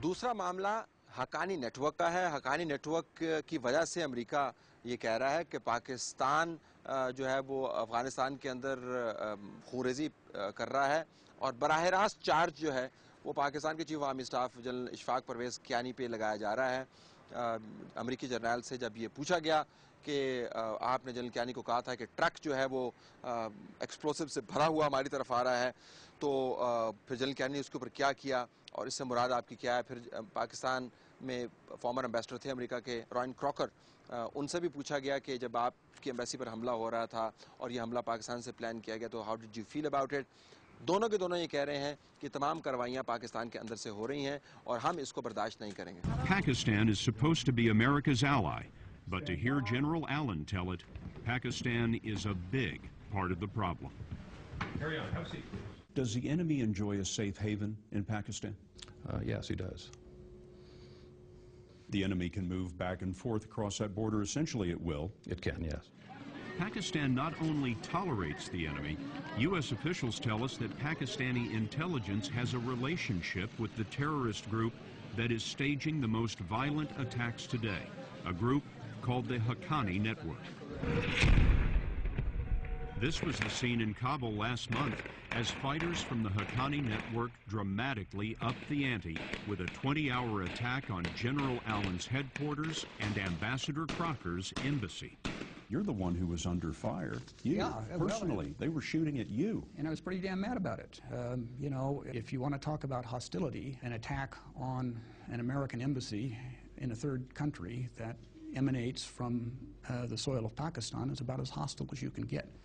दूसरा मामला हकानी नेटवर्क का है। हकानी नेटवर्क की वजह से अमेरिका ये कह रहा है कि पाकिस्तान जो है वो अफगानिस्तान के अंदर खूरेजी कर रहा है और बराह रास्त चार्ज जो है वो पाकिस्तान के chief army staff general Ishfaq Parvez Kayani पे लगाया जा रहा है। अमेरिकी जर्नल से जब ये पूछा गया कि आपने जनरल कियानी को कहा था कि ट्रक जो है वो एक्सप्लोसिव से भरा हुआ हमारी तरफ आ रहा है, तो फिर जनरल कियानी ने उसके ऊपर क्या किया और इससे मुराद आपकी क्या है। फिर पाकिस्तान में फॉर्मर एम्बेसडर थे अमेरिका के रॉयन क्रॉकर, उनसे भी पूछा गया कि जब आपकी एम्बेसी पर हमला हो रहा था और ये हमला पाकिस्तान से प्लान किया गया तो how did you feel about it. दोनों के दोनों ये कह रहे हैं कि तमाम कार्रवाइयां पाकिस्तान के अंदर से हो रही हैं और हम इसको बर्दाश्त नहीं करेंगे। Pakistan is supposed to be America's ally, but to hear General Allen tell it, Pakistan is a big part of the problem. Carry on. Have a seat, please. Does the enemy enjoy a safe haven in Pakistan? Yes, he does. The enemy can move back and forth across that border. Essentially, it will. It can, yes. Pakistan not only tolerates the enemy, U.S. officials tell us that Pakistani intelligence has a relationship with the terrorist group that is staging the most violent attacks today, a group called the Haqqani Network. This was the scene in Kabul last month as fighters from the Haqqani Network dramatically upped the ante with a 20-hour attack on General Allen's headquarters and Ambassador Crocker's embassy. You're the one who was under fire. You, Yeah, personally. well, they were shooting at you. And I was pretty damn mad about it. You know, if you want to talk about hostility, an attack on an American embassy in a third country that emanates from the soil of Pakistan is about as hostile as you can get.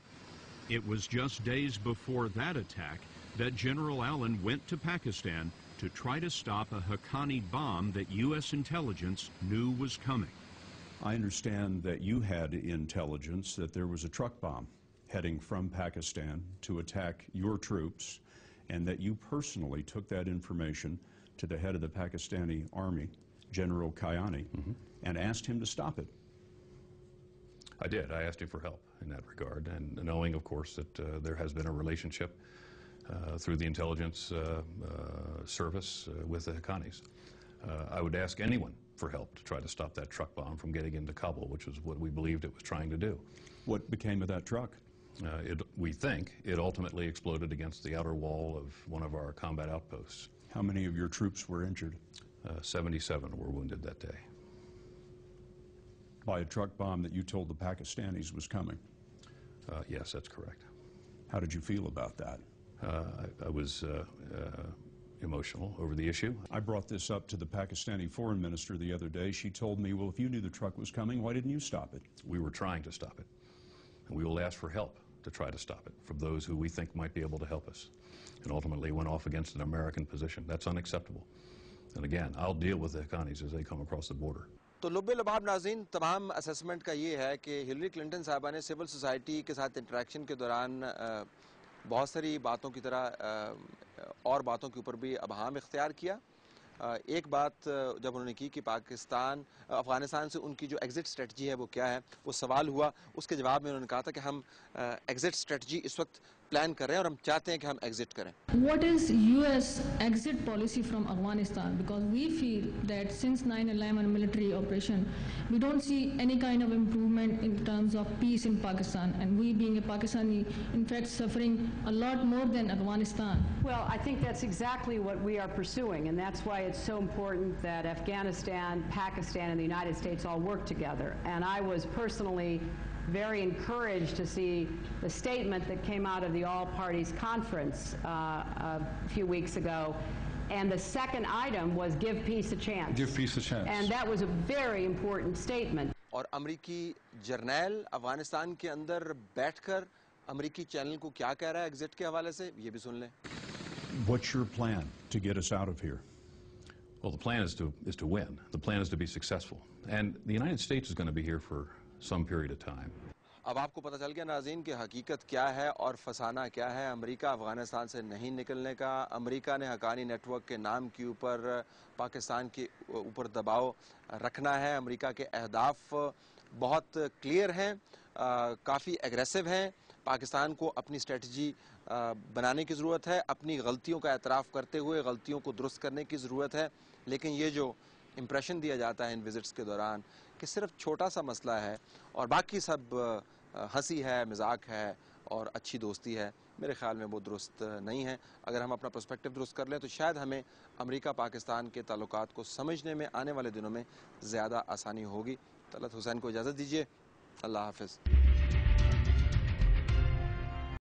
It was just days before that attack that General Allen went to Pakistan to try to stop a Haqqani bomb that U.S. intelligence knew was coming. I understand that you had intelligence that there was a truck bomb heading from Pakistan to attack your troops, and that you personally took that information to the head of the Pakistani army, General Kiani, and asked him to stop it. I did. I asked him for help in that regard, and knowing, of course, that there has been a relationship through the intelligence service with the Haqqanis. I would ask anyone for help to try to stop that truck bomb from getting into Kabul, which was what we believed it was trying to do. What became of that truck? We think it ultimately exploded against the outer wall of one of our combat outposts. How many of your troops were injured? 77 were wounded that day. By a truck bomb that you told the Pakistanis was coming? Yes, that's correct. How did you feel about that? I was emotional over the issue. I brought this up to the Pakistani foreign minister the other day. She told me, well, if you knew the truck was coming, why didn't you stop it? We were trying to stop it, and we will ask for help to try to stop it from those who we think might be able to help us. And ultimately went off against an American position. That's unacceptable. And again, I'll deal with the Haqqanis as they come across the border. तो लुब्बे लबाब नाज़रीन, तमाम assessment का ये है कि Hillary Clinton साहबा ने civil society के साथ इंटरेक्शन के दौरान बहुत सारी बातों की तरह और बातों के ऊपर भी अबहाम इख्तियार किया। एक बात जब उन्होंने की कि पाकिस्तान अफगानिस्तान से उनकी जो एग्ज़िट स्ट्रेटजी है वो क्या है, वो सवाल हुआ। उसके जवाब में उन्होंने कहा था कि हम एग्ज़िट स्ट्रेटजी इस वक्त प्लान कर रहे हैं और हम चाहते हैं कि हम एग्जिट करें। What is U.S. exit policy from Afghanistan? Because we feel that since 9/11 military operation, we don't see any kind of improvement in terms of peace in Pakistan, and we being a Pakistani, in fact, suffering a lot more than Afghanistan. Well, I think that's exactly what we are pursuing, and that's why it's so important that Afghanistan, Pakistan, and the United States all work together. And I was personally very encouraged to see the statement that came out of the all-parties conference a few weeks ago. And the second item was give peace a chance. Give peace a chance. And that was a very important statement. और अमेरिकी journal Afghanistan के अंदर बैठकर अमेरिकी channel को क्या कह रहा है एग्जिट के हवाले से, ये भी सुन लें। What's your plan to get us out of here? Well, the plan is to win. The plan is to be successful. And the United States is going to be here for some period of time. अब आपको पता चल गया नाज़रीन कि हकीकत क्या है और फसाना क्या है। अमेरिका अफगानिस्तान से नहीं निकलने का, अमेरिका ने हक्कानी नेटवर्क के नाम के ऊपर पाकिस्तान के ऊपर दबाव रखना है। अमेरिका के अहदाफ बहुत क्लियर हैं, काफ़ी एग्रेसिव हैं। पाकिस्तान को अपनी स्ट्रेटजी بنانے کی ضرورت ہے, اپنی غلطیوں کا اعتراف کرتے ہوئے غلطیوں کو درست کرنے کی ضرورت ہے. لیکن یہ جو امپریشن دیا جاتا ہے ان وزٹس کے دوران کہ صرف چھوٹا سا مسئلہ ہے اور باقی سب ہنسی ہے, مذاق ہے اور اچھی دوستی ہے, میرے خیال میں وہ درست نہیں ہے. اگر ہم اپنا پرسپیکٹو درست کر لیں تو شاید ہمیں امریکہ پاکستان کے تعلقات کو سمجھنے میں آنے والے دنوں میں زیادہ آسانی ہوگی. طلعت حسین کو اجازت دیجیے, اللہ حافظ.